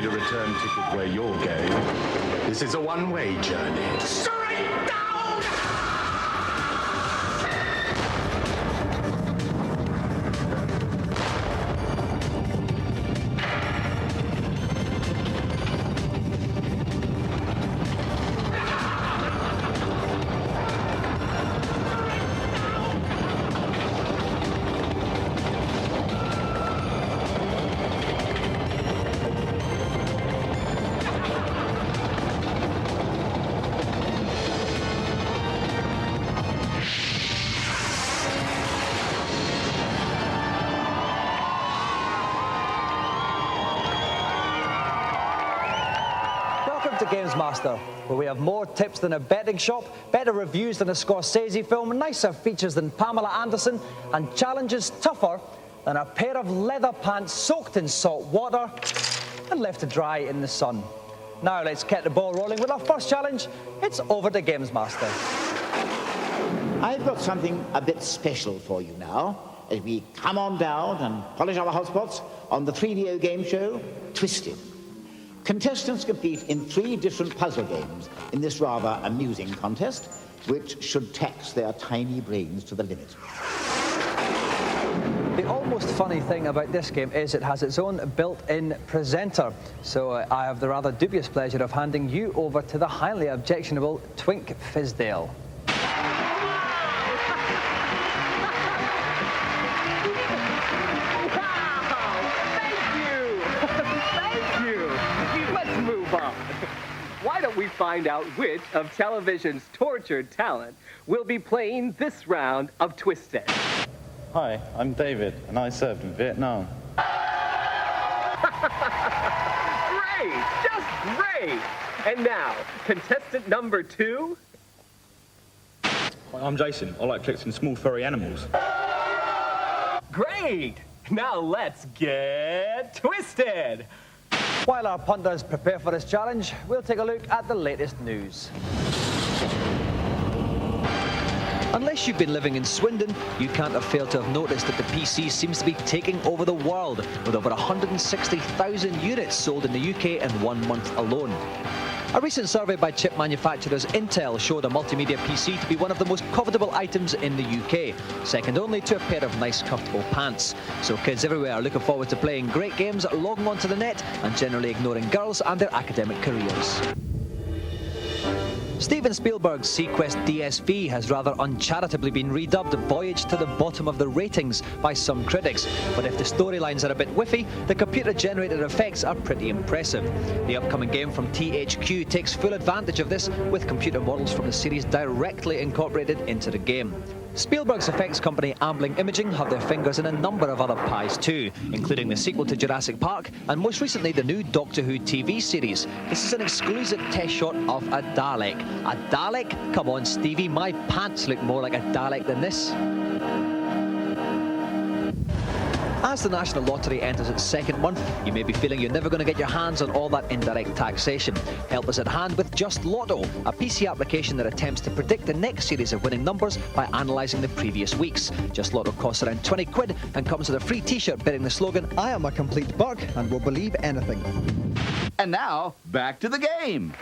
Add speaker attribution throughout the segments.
Speaker 1: need a return ticket where you're going. This is a one-way journey. Straight down!
Speaker 2: To GamesMaster, where we have more tips than a betting shop, better reviews than a Scorsese film, nicer features than Pamela Anderson, and challenges tougher than a pair of leather pants soaked in salt water and left to dry in the sun. Now let's get the ball rolling with our first challenge. It's over to GamesMaster.
Speaker 3: I've got something a bit special for you now, as we come on down and polish our hotspots on the 3DO game show, Twisted. Contestants compete in 3 different puzzle games in this rather amusing contest, which should tax their tiny brains to the limit.
Speaker 2: The almost funny thing about this game is it has its own built-in presenter. So I have the rather dubious pleasure of handing you over to the highly objectionable Twink Fizdale.
Speaker 4: Why don't we find out which of television's tortured talent will be playing this round of Twisted?
Speaker 5: Hi, I'm David, and I served in Vietnam.
Speaker 4: Great! Just great! And now, contestant number 2?
Speaker 6: Hi, I'm Jason. I like collecting small furry animals.
Speaker 4: Great! Now let's get twisted!
Speaker 2: While our punters prepare for this challenge, we'll take a look at the latest news. Unless you've been living in Swindon, you can't have failed to have noticed that the PC seems to be taking over the world, with over 160,000 units sold in the UK in 1 month alone. A recent survey by chip manufacturers Intel showed a multimedia PC to be one of the most covetable items in the UK, second only to a pair of nice comfortable pants. So kids everywhere are looking forward to playing great games, logging onto the net, and generally ignoring girls and their academic careers. Steven Spielberg's Sequest DSV has rather uncharitably been redubbed Voyage to the Bottom of the Ratings by some critics, but if the storylines are a bit whiffy, the computer-generated effects are pretty impressive. The upcoming game from THQ takes full advantage of this, with computer models from the series directly incorporated into the game. Spielberg's effects company Ambling Imaging have their fingers in a number of other pies too, including the sequel to Jurassic Park and most recently the new Doctor Who TV series. This is an exclusive test shot of a Dalek. A Dalek? Come on, Stevie, my pants look more like a Dalek than this. As the National Lottery enters its second month, you may be feeling you're never going to get your hands on all that indirect taxation. Help is at hand with Just Lotto, a PC application that attempts to predict the next series of winning numbers by analysing the previous weeks. Just Lotto costs around 20 quid and comes with a free t-shirt bearing the slogan, "I am a complete buck and will believe anything."
Speaker 7: And now, back to the game.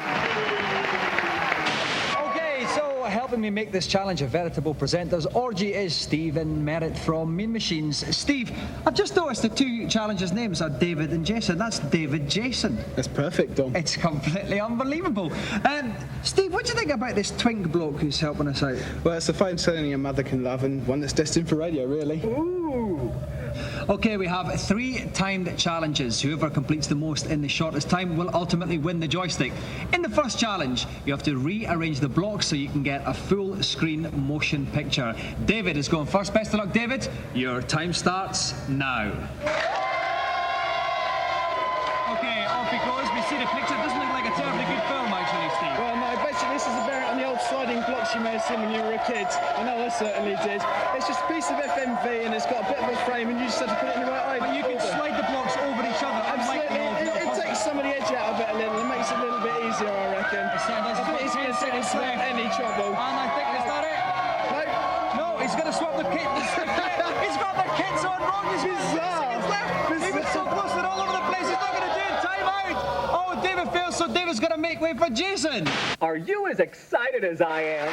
Speaker 2: Helping me make this challenge a veritable presenter's orgy is Stephen Merritt from Mean Machines. Steve, I've just noticed the 2 challengers' names are David and Jason. That's David Jason.
Speaker 8: That's perfect, Dom.
Speaker 2: It's completely unbelievable. Steve, what do you think about this twink bloke who's helping us out?
Speaker 8: Well, it's a phone selling your mother can love and one that's destined for radio, really.
Speaker 2: Ooh. Okay, we have 3 timed challenges. Whoever completes the most in the shortest time will ultimately win the joystick. In the first challenge, you have to rearrange the blocks so you can get a full screen motion picture. David is going first. Best of luck, David. Your time starts now. Okay, off he goes. We see the picture. It doesn't look like a terribly good film, actually, Steve.
Speaker 8: Well, no, basically this is a variant on the old sliding blocks you may have seen when you were a kid. I know I certainly did. It's just a piece of FMV and it's got a bit of a frame and you just have to put it in the right eye.
Speaker 2: But you can slide the blocks over each other.
Speaker 8: Absolutely. It takes some of the edge out of it a little. It makes it a little bit easier, I reckon. I think it's going to save us any trouble.
Speaker 2: And I think, is that it? No, he's going to swap the kit. He's got the kits on wrong. He's got 6 seconds left. He was so close that all over the place. He's not going to do it. Time out. make way for Jason.
Speaker 4: Are you as excited as I am?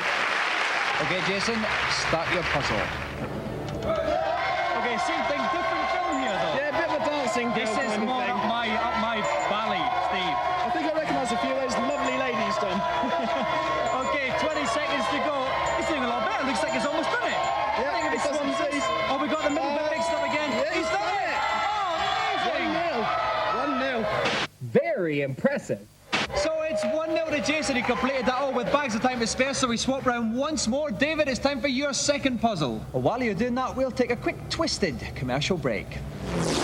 Speaker 2: Okay, Jason, start your puzzle.
Speaker 8: Okay, same thing, different film here though. Yeah, a bit of a dancing girl
Speaker 2: This is
Speaker 8: kind of
Speaker 2: more
Speaker 8: thing.
Speaker 2: up my valley, Steve.
Speaker 8: I think I recognise a few of those lovely ladies, Dom.
Speaker 2: Okay, 20 seconds to go. He's doing a lot better. Looks like he's almost done it.
Speaker 8: Yeah,
Speaker 2: I think if
Speaker 8: it's
Speaker 2: it's
Speaker 8: on these.
Speaker 2: Oh, we got the middle bit mixed up again.
Speaker 8: Yeah,
Speaker 2: He's done it. Oh, amazing.
Speaker 8: 1-0.
Speaker 4: Very impressive.
Speaker 2: So it's 1-0 to Jason. He completed that all with bags of time to spare, so we swap round once more. David, it's time for your second puzzle. Well, while you're doing that, we'll take a quick twisted commercial break.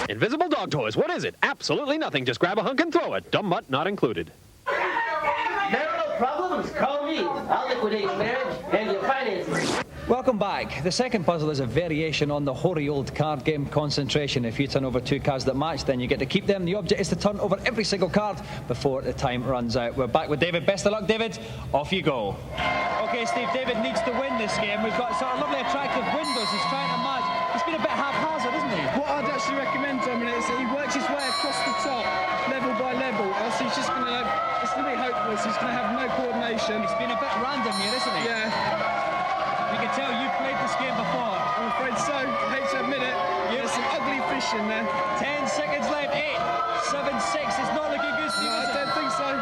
Speaker 9: Invisible dog toys, what is it? Absolutely nothing. Just grab a hunk and throw it. Dumb mutt not included.
Speaker 10: There are no problems. Call me. I'll liquidate your marriage and your finances.
Speaker 2: Welcome back. The second puzzle is a variation on the hoary old card game Concentration. If you turn over 2 cards that match, then you get to keep them. The object is to turn over every single card before the time runs out. We're back with David. Best of luck, David. Off you go. Okay, Steve, David needs to win this game. We've got sort of lovely, attractive windows. He's trying to match. He's been a bit haphazard, isn't he?
Speaker 8: What I'd actually recommend, Dominic, is that he works his way across the top, level by level, else he's just going to, it's going to be hopeless. He's going to have no coordination.
Speaker 2: It's been a bit random here, isn't he?
Speaker 8: Yeah.
Speaker 2: You can tell you've played this game before.
Speaker 8: I'm afraid so. I hate to admit it. There's some ugly fish in there.
Speaker 2: 10 seconds left. 8, 7, 6. It's not looking good, Steve.
Speaker 8: No, I don't think so.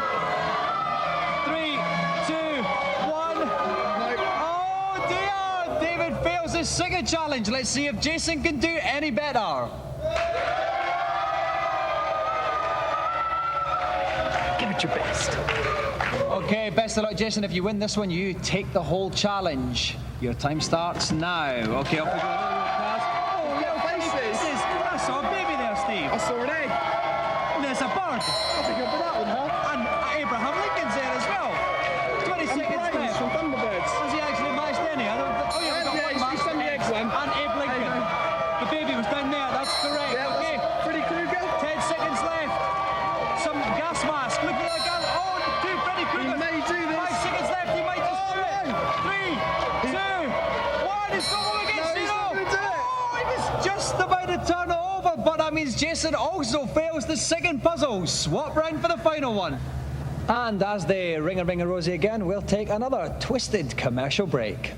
Speaker 2: 3, 2, 1.
Speaker 8: No.
Speaker 2: Oh dear! David fails his second challenge. Let's see if Jason can do any better. Give it your best. Okay, best of luck, Jason. If you win this one, you take the whole challenge. Your time starts now. Okay, off we go.
Speaker 8: Oh, little faces.
Speaker 2: I saw a baby there, Steve.
Speaker 8: I saw an egg.
Speaker 2: There's a bird.
Speaker 8: I think I'll put that one, huh?
Speaker 2: And Abraham Lincoln's there as well. 20
Speaker 8: And
Speaker 2: seconds
Speaker 8: brains
Speaker 2: left.
Speaker 8: from Thunderbirds.
Speaker 2: Has he actually matched any? I don't. Oh, yeah, we've got one match.
Speaker 8: He's done the eggs one.
Speaker 2: And Abe Lincoln. The baby was down there. That's correct.
Speaker 8: Yeah,
Speaker 2: okay.
Speaker 8: that's Freddy Krueger.
Speaker 2: 10 seconds left. Some gas mask. Look at that gas. Oh, 2 Freddy Krueger.
Speaker 8: He may do this.
Speaker 2: 5 seconds left. He might just do it. 3, 2, 1. It's got one against
Speaker 8: No, he's
Speaker 2: zero.
Speaker 8: not gonna do it.
Speaker 2: Oh, he was just about to turn it over, but that means Jason also fails the second puzzle. Swap round for the final one. And as they ring a rosy again, we'll take another twisted commercial break.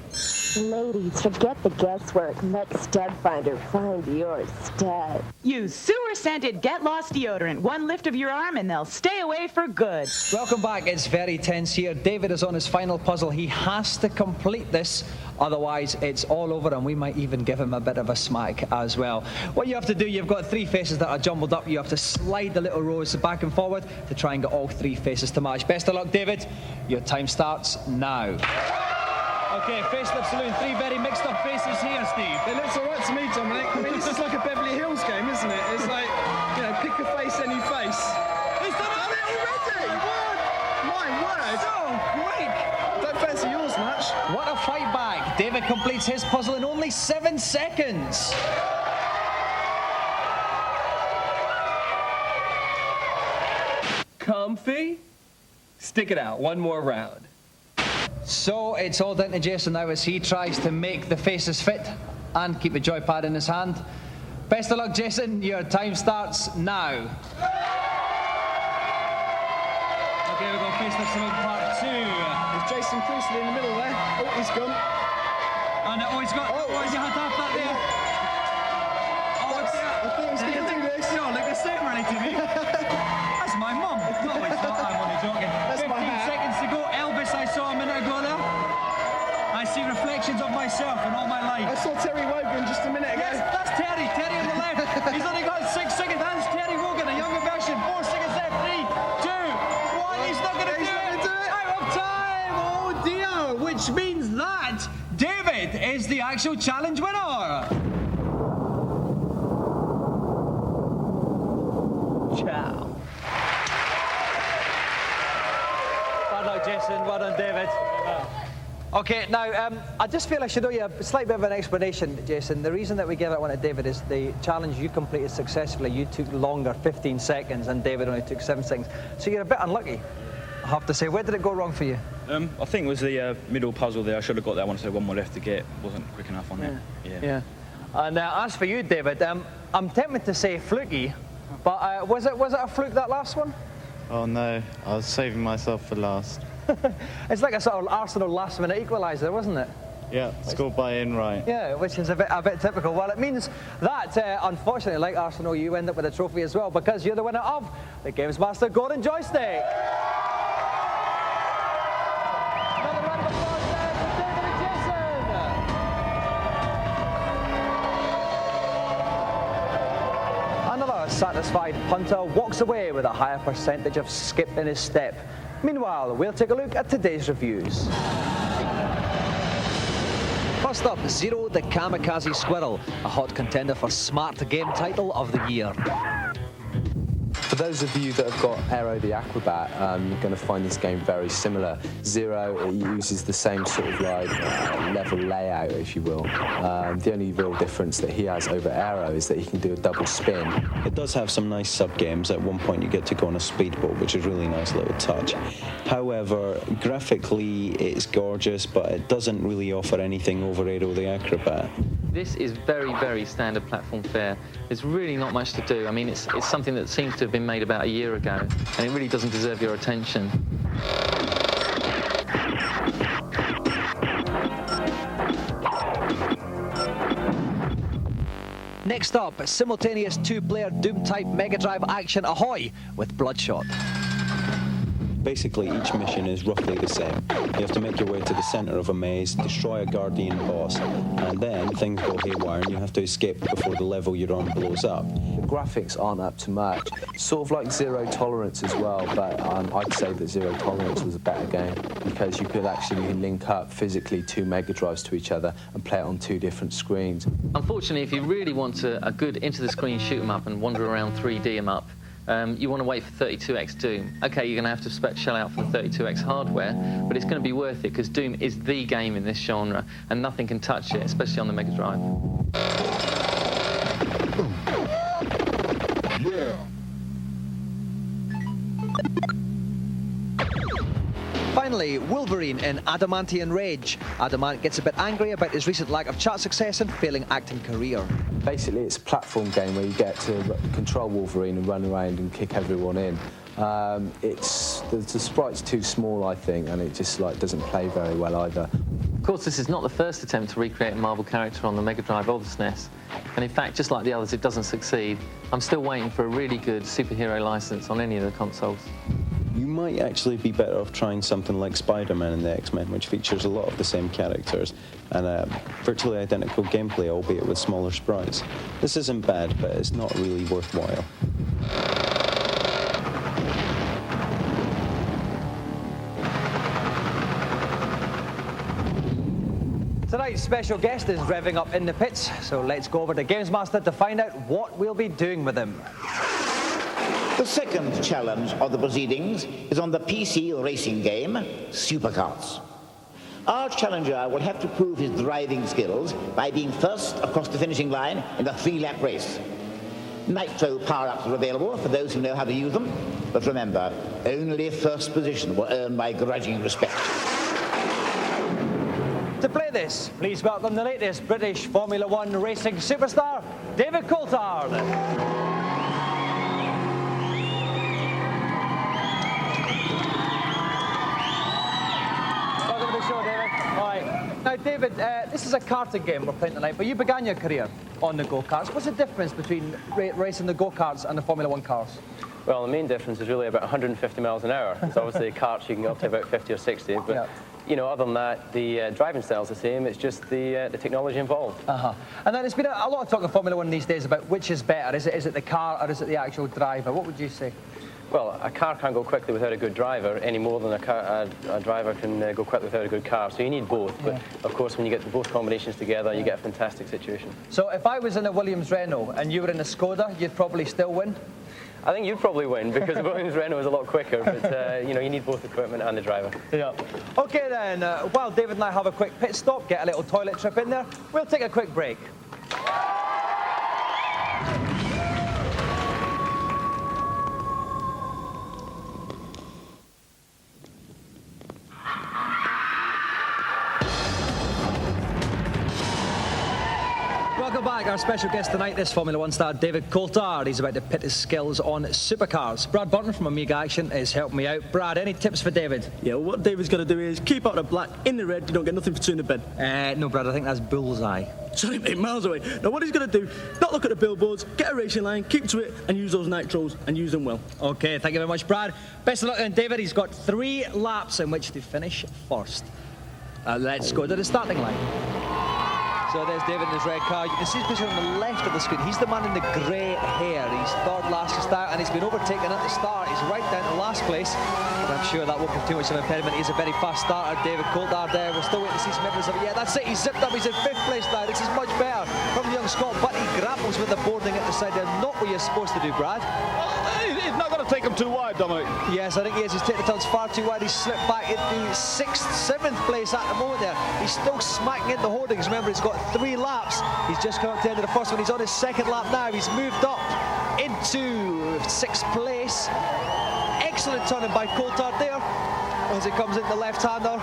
Speaker 11: Ladies, forget the guesswork. Let Stud Finder find your stud.
Speaker 12: Use sewer-scented Get Lost deodorant. One lift of your arm and they'll stay away for good.
Speaker 2: Welcome back. It's very tense here. David is on his final puzzle. He has to complete this, otherwise it's all over and we might even give him a bit of a smack as well. What you have to do, you've got 3 faces that are jumbled up. You have to slide the little rows back and forward to try and get all 3 faces to match. Best of luck, David. Your time starts now. Okay, facelift saloon. 3 very mixed up faces here, Steve.
Speaker 8: It looks all right to me, Dominic. I mean, this is like a Beverly Hills game, isn't it? It's like, you know, pick a face, any face.
Speaker 2: He's done it
Speaker 8: already! My word!
Speaker 2: So quick!
Speaker 8: Don't fancy yours much.
Speaker 2: What a fight back. David completes his puzzle in only 7 seconds.
Speaker 4: Comfy? Stick it out. One more round.
Speaker 2: So it's all down to Jason now as he tries to make the faces fit and keep the joypad in his hand. Best of luck, Jason. Your time starts now. Okay, we've got Facelift Saloon Part 2.
Speaker 8: There's Jason Priestley in the middle there. Oh, he's gone.
Speaker 2: And he's got. Oh, you had to have that there.
Speaker 8: I thought he was going to do this.
Speaker 2: You don't look the same, really, to me. That's my mum. No, it's not. I'm only joking.
Speaker 8: That's
Speaker 2: 15
Speaker 8: my hat.
Speaker 2: seconds to go. Elvis, I saw a minute ago there. I see reflections of myself in all my life.
Speaker 8: I saw Terry Wogan just a minute ago.
Speaker 2: Yes, that's Terry. Terry on the left. He's only got 6 seconds. That's Terry Wogan, a younger version. 4 seconds left. 3, 2, 1. He's not going to do it. Out of time. Oh dear. Which means that David is the actual challenge winner. Ciao. Well done, Jason. Well done, David. Okay, now, I just feel I should owe you a slight bit of an explanation, Jason. The reason that we gave that one to David is the challenge you completed successfully. You took longer, 15 seconds, and David only took 7 seconds. So you're a bit unlucky, I have to say. Where did it go wrong for you?
Speaker 6: I think it was the middle puzzle there. I should have got that one, so 1 more left to get. Wasn't quick enough on that.
Speaker 2: Yeah. And as for you, David, I'm tempted to say fluky, but was it a fluke, that last one?
Speaker 5: Oh no, I was saving myself for last.
Speaker 2: It's like a sort of Arsenal last-minute equaliser, wasn't it?
Speaker 5: Yeah, scored by Enright.
Speaker 2: Yeah, which is a bit typical. Well, it means that, unfortunately, like Arsenal, you end up with a trophy as well because you're the winner of the GamesMaster Golden Joystick. Another round of applause there for David and Jason. Another satisfied punter walks away with a higher percentage of skip in his step. Meanwhile, we'll take a look at today's reviews. First up, Zero the Kamikaze Squirrel, a hot contender for Smart Game Title of the Year.
Speaker 13: For those of you that have got Aero the Acrobat, you're going to find this game very similar. Zero, it uses the same sort of like level layout, if you will. The only real difference that he has over Aero is that he can do a double spin.
Speaker 14: It does have some nice sub-games. At one point you get to go on a speedboat, which is a really nice little touch. However, graphically it's gorgeous, but it doesn't really offer anything over Aero the Acrobat.
Speaker 15: This is very, very standard platform fare. There's really not much to do. I mean, it's something that seems to have been made about a year ago, and it really doesn't deserve your attention.
Speaker 2: Next up, simultaneous two-player Doom-type Mega Drive action ahoy with Bloodshot.
Speaker 14: Basically, each mission is roughly the same. You have to make your way to the center of a maze, destroy a Guardian boss, and then things go haywire and you have to escape before the level you're on blows up.
Speaker 13: The graphics aren't up to much. Sort of like Zero Tolerance as well, but I'd say that Zero Tolerance was a better game because you could actually link up physically two Mega Drives to each other and play it on two different screens.
Speaker 15: Unfortunately, if you really want a good into-the-screen shoot-'em-up and wander around 3D-'em-up, you want to wait for 32X Doom. Okay, you're going to have to shell out for the 32X hardware, but it's going to be worth it because Doom is the game in this genre, and nothing can touch it, especially on the Mega Drive.
Speaker 2: Finally, Wolverine in Adamantian Rage. Adamant gets a bit angry about his recent lack of chart success and failing acting career.
Speaker 13: Basically, it's a platform game where you get to control Wolverine and run around and kick everyone in. The sprite's too small, I think, and it just doesn't play very well either.
Speaker 15: Of course, this is not the first attempt to recreate a Marvel character on the Mega Drive or the SNES. And in fact, just like the others, it doesn't succeed. I'm still waiting for a really good superhero license on any of the consoles.
Speaker 14: You might actually be better off trying something like Spider-Man and the X-Men, which features a lot of the same characters and virtually identical gameplay, albeit with smaller sprites. This isn't bad, but it's not really worthwhile.
Speaker 2: Tonight's special guest is revving up in the pits, so let's go over to GamesMaster to find out what we'll be doing with him.
Speaker 3: The second challenge of the proceedings is on the PC racing game, Supercarts. Our challenger will have to prove his driving skills by being first across the finishing line in the 3-lap race. Nitro power-ups are available for those who know how to use them, but remember, only first position will earn my grudging respect.
Speaker 2: To play this, please welcome the latest British Formula One racing superstar, David Coulthard. Now, David, this is a karting game we're playing tonight, but you began your career on the go-karts. What's the difference between racing the go-karts and the Formula One cars?
Speaker 16: Well, the main difference is really about 150 miles an hour. So obviously, karts you can go up to about 50 or 60, but you know, other than that, the driving style's the same. It's just the technology involved.
Speaker 2: And then there's been a lot of talk in Formula One these days about which is better. Is it the car or is it the actual driver? What would you say?
Speaker 16: Well, a car can't go quickly without a good driver any more than a driver can go quickly without a good car. So you need both. But of course, when you get both combinations together, you get a fantastic situation.
Speaker 2: So if I was in a Williams Renault and you were in a Skoda, you'd probably still win?
Speaker 16: I think you'd probably win because the Williams Renault is a lot quicker. But you know, you need both the equipment and the driver.
Speaker 2: Yeah. Okay then. While David and I have a quick pit stop, get a little toilet trip in there, we'll take a quick break. back. Our special guest tonight, this Formula One star, David Coulthard. He's about to pit his skills on supercars. Brad Burton from Amiga Action is helping me out. Brad, any tips for David?
Speaker 8: Yeah, well, what David's got to do is keep out the black, in the red, you don't get nothing for two in the bed.
Speaker 2: No, Brad, I think that's bullseye.
Speaker 8: Sorry, mate, miles away. Now, what he's going to do, not look at the billboards, get a racing line, keep to it, and use those nitros, and use them well.
Speaker 2: OK, thank you very much, Brad. Best of luck then, David. He's got 3 laps in which to finish first. Let's go to the starting line. So there's David in his red car. You can see his position on the left of the screen. He's the man in the grey hair. He's third last to start, and he's been overtaken at the start. He's right down to last place, but I'm sure that won't be too much of an impediment. He's a very fast starter, David Coulthard there. We're still waiting to see some evidence of it. Yeah, that's it. He's zipped up. He's in 5th place now. This is much better from the young Scot, but he grapples with the boarding at the side there. Not what you're supposed to do, Brad.
Speaker 6: He's not going to take him too wide, Dominic.
Speaker 2: Yes, I think he is. He's taking the turns far too wide. He's slipped back into 6th, 7th place at the moment there. He's still smacking into holdings. Remember, he's got 3 laps. He's just come up to the end of the first one. He's on his 2nd lap now. He's moved up into 6th place. Excellent turning by Coulthard there as he comes into the left-hander.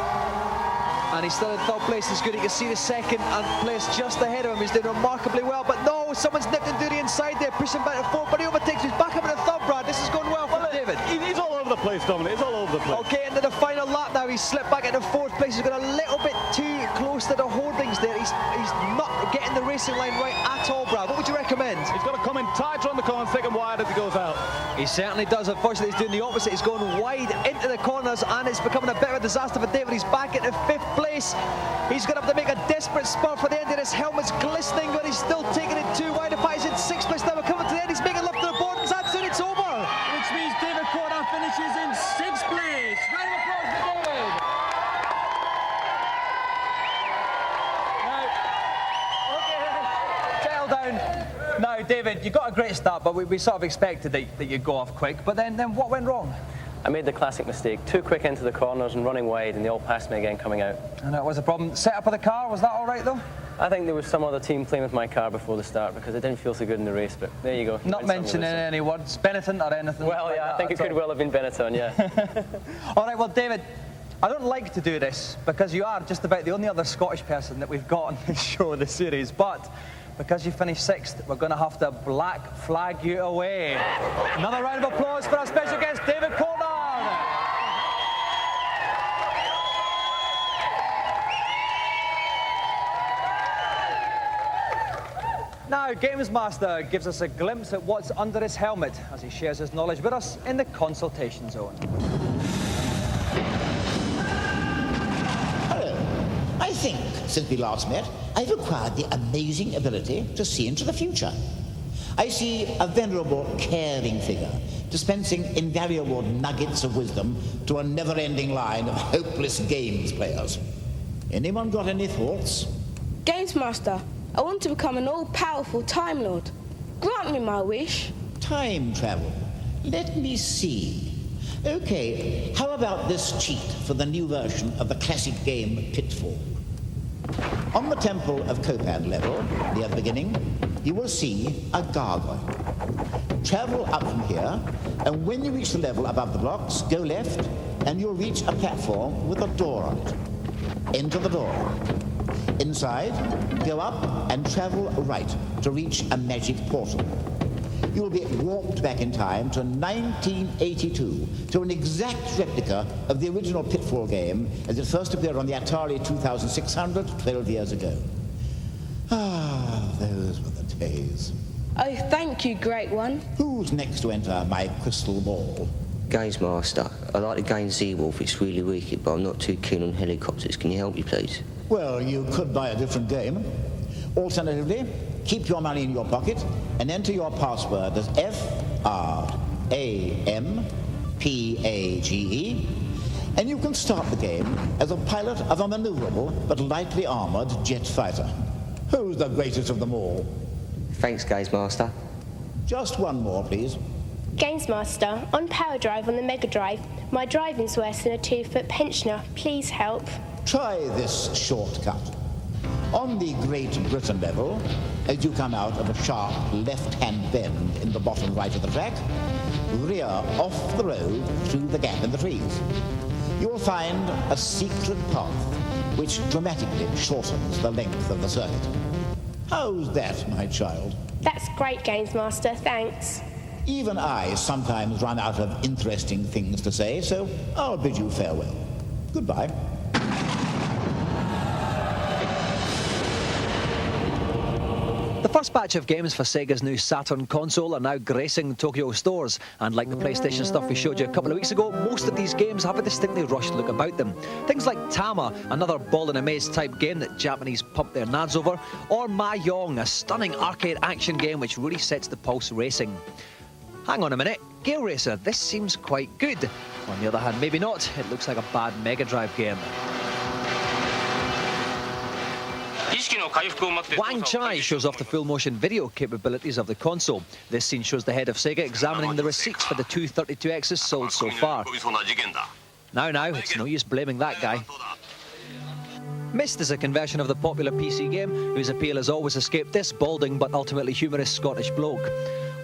Speaker 2: And he's still in 3rd place. It's good. You can see the 2nd place just ahead of him. He's doing remarkably well. But no, someone's nipped into the inside there, pushing back to 4th. But he overtakes. He's back up in the 3rd, Brad. This is going well for David.
Speaker 6: He's all over the place, Dominic. He's all over the place.
Speaker 2: OK, into the final lap now. He's slipped back into 4th place. He's got a little bit too close to the holdings there. He's not getting the racing line right at all, Brad. What would you recommend?
Speaker 6: He's got to come in tighter on the corner, thick and wide as he goes out.
Speaker 2: He certainly does. Unfortunately, he's doing the opposite. He's going wide into the corners, and it's becoming a bit of a disaster for David. He's back into 5th place. He's going to have to make a desperate spurt for the end of this. Helmet's glistening, but he's still taking it too wide. In fact, he's in 6th place now. We're coming to the end. He's making love to the board, and that's it. It's over.
Speaker 8: Which means David Coulthard finishes in 6th place. Round of applause for David.
Speaker 2: Settle down. Now, David, you got a great start, but we sort of expected that you'd go off quick. But then what went wrong?
Speaker 16: I made the classic mistake, too quick into the corners and running wide, and they all passed me again coming out.
Speaker 2: And that was a problem. Setup of the car, was that all right though?
Speaker 16: I think there was some other team playing with my car before the start because it didn't feel so good in the race, but there you go.
Speaker 2: Not mentioning any words, Benetton or anything?
Speaker 16: Well,
Speaker 2: like
Speaker 16: yeah,
Speaker 2: that,
Speaker 16: I think it could well have been Benetton, yeah.
Speaker 2: All right, well, David, I don't like to do this because you are just about the only other Scottish person that we've got on this show, the series, but because you finished 6th, we're going to have to black flag you away. Another round of applause for our special guest, David Coulthard. Now, GamesMaster gives us a glimpse at what's under his helmet as he shares his knowledge with us in the consultation zone.
Speaker 3: Hello. I think, since we last met, I've acquired the amazing ability to see into the future. I see a venerable, caring figure dispensing invaluable nuggets of wisdom to a never-ending line of hopeless games players. Anyone got any thoughts?
Speaker 17: GamesMaster, I want to become an all-powerful Time Lord. Grant me my wish.
Speaker 3: Time travel. Let me see. Okay, how about this cheat for the new version of the classic game Pitfall? On the Temple of Coulthard level, near the beginning, you will see a gargoyle. Travel up from here, and when you reach the level above the blocks, go left, and you'll reach a platform with a door on it. Enter the door. Inside, go up and travel right to reach a magic portal. You will be warped back in time to 1982, to an exact replica of the original Pitfall game as it first appeared on the Atari 2600 12 years ago. Ah, those were the days.
Speaker 17: Oh, thank you, Great One.
Speaker 3: Who's next to enter my crystal ball?
Speaker 18: GamesMaster, I like the game Z-Wolf. It's really wicked, but I'm not too keen on helicopters. Can you help me, please?
Speaker 3: Well, you could buy a different game. Alternatively, keep your money in your pocket and enter your password as FRAMPAGE, and you can start the game as a pilot of a maneuverable but lightly armored jet fighter. Who's the greatest of them all?
Speaker 18: Thanks, GamesMaster.
Speaker 3: Just one more, please.
Speaker 19: GamesMaster, on Power Drive on the Mega Drive, my driving's worse than a 2-foot pensioner. Please help.
Speaker 3: Try this shortcut. On the Great Britain level, as you come out of a sharp left-hand bend in the bottom right of the track, rear off the road through the gap in the trees. You will find a secret path which dramatically shortens the length of the circuit. How's that, my child?
Speaker 19: That's great, GamesMaster, thanks.
Speaker 3: Even I sometimes run out of interesting things to say, so I'll bid you farewell. Goodbye.
Speaker 2: The first batch of games for Sega's new Saturn console are now gracing Tokyo stores, and like the PlayStation stuff we showed you a couple of weeks ago, most of these games have a distinctly rushed look about them. Things like Tama, another ball in a maze type game that Japanese pump their nads over, or Mahjong, a stunning arcade action game which really sets the pulse racing. Hang on a minute, Gale Racer, this seems quite good. On the other hand, maybe not, it looks like a bad Mega Drive game. Wang Chai shows off the full-motion video capabilities of the console. This scene shows the head of Sega examining the receipts for the two 32Xs sold so far. Now, it's no use blaming that guy. Myst is a conversion of the popular PC game, whose appeal has always escaped this balding but ultimately humorous Scottish bloke.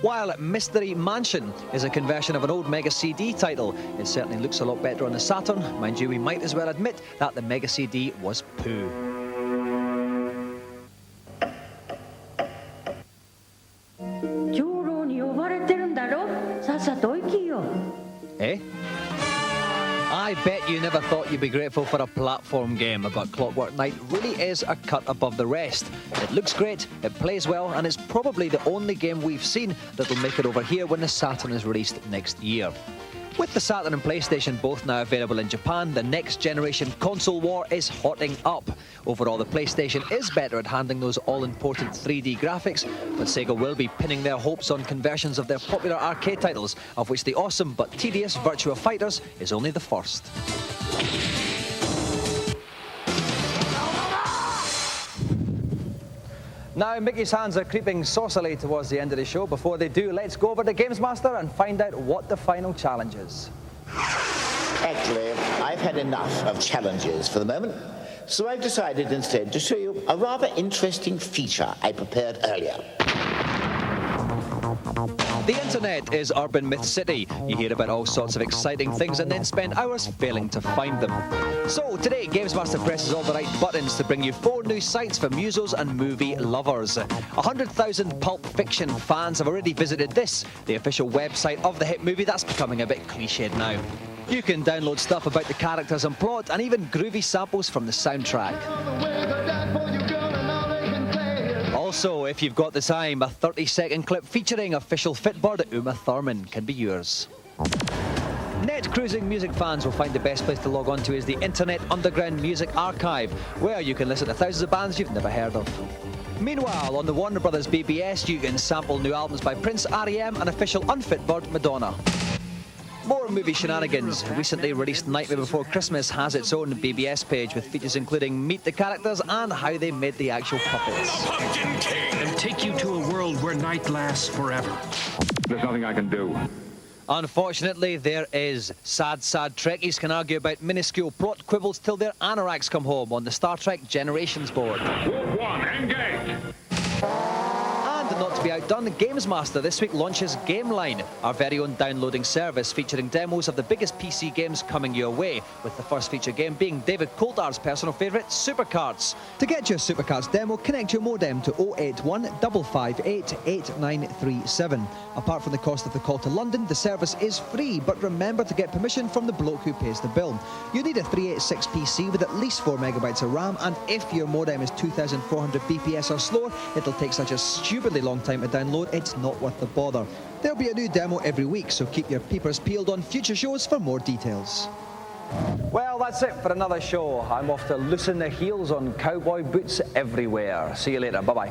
Speaker 2: While Mystery Mansion is a conversion of an old Mega CD title, it certainly looks a lot better on the Saturn. Mind you, we might as well admit that the Mega CD was poo. Eh? I bet you never thought you'd be grateful for a platform game, but Clockwork Knight really is a cut above the rest. It looks great, it plays well, and it's probably the only game we've seen that'll make it over here when the Saturn is released next year. With the Saturn and PlayStation both now available in Japan, the next generation console war is hotting up. Overall, the PlayStation is better at handling those all-important 3D graphics, but Sega will be pinning their hopes on conversions of their popular arcade titles, of which the awesome but tedious Virtua Fighters is only the first. Now, Mickey's hands are creeping saucily towards the end of the show. Before they do, let's go over to GamesMaster and find out what the final challenge is.
Speaker 3: Actually, I've had enough of challenges for the moment, so I've decided instead to show you a rather interesting feature I prepared earlier.
Speaker 2: The internet is urban myth city. You hear about all sorts of exciting things and then spend hours failing to find them. So today, GamesMaster presses all the right buttons to bring you 4 new sites for musos and movie lovers. 100,000 Pulp Fiction fans have already visited this, the official website of the hit movie that's becoming a bit cliched now. You can download stuff about the characters and plot, and even groovy samples from the soundtrack. Also, if you've got the time, a 30-second clip featuring official Fitbird Uma Thurman can be yours. Net cruising music fans will find the best place to log on to is the Internet Underground Music Archive, where you can listen to thousands of bands you've never heard of. Meanwhile, on the Warner Brothers BBS, you can sample new albums by Prince, R.E.M. and official Unfitbird Madonna. More movie shenanigans. Recently released Nightmare Before Christmas has its own BBS page with features including meet the characters and how they made the actual puppets.
Speaker 20: And take you to a world where night lasts forever.
Speaker 21: There's nothing I can do.
Speaker 2: Unfortunately, there is. Sad Trekkies can argue about minuscule plot quibbles till their anoraks come home on the Star Trek Generations board.
Speaker 21: Group 1, engage!
Speaker 2: And not to be outdone, GamesMaster this week launches GameLine, our very own downloading service featuring demos of the biggest PC games coming your way, with the first feature game being David Coulthard's personal favourite, Supercarts. To get your Supercarts demo, connect your modem to 081 558 8937. Apart from the cost of the call to London, the service is free, but remember to get permission from the bloke who pays the bill. You need a 386 PC with at least 4 megabytes of RAM, and if your modem is 2400 BPS or slower, it'll take such a stupidly long time to download, it's not worth the bother. There'll be a new demo every week, so keep your peepers peeled on future shows for more details. Well, that's it for another show. I'm off to loosen the heels on cowboy boots everywhere. See you later. Bye-bye.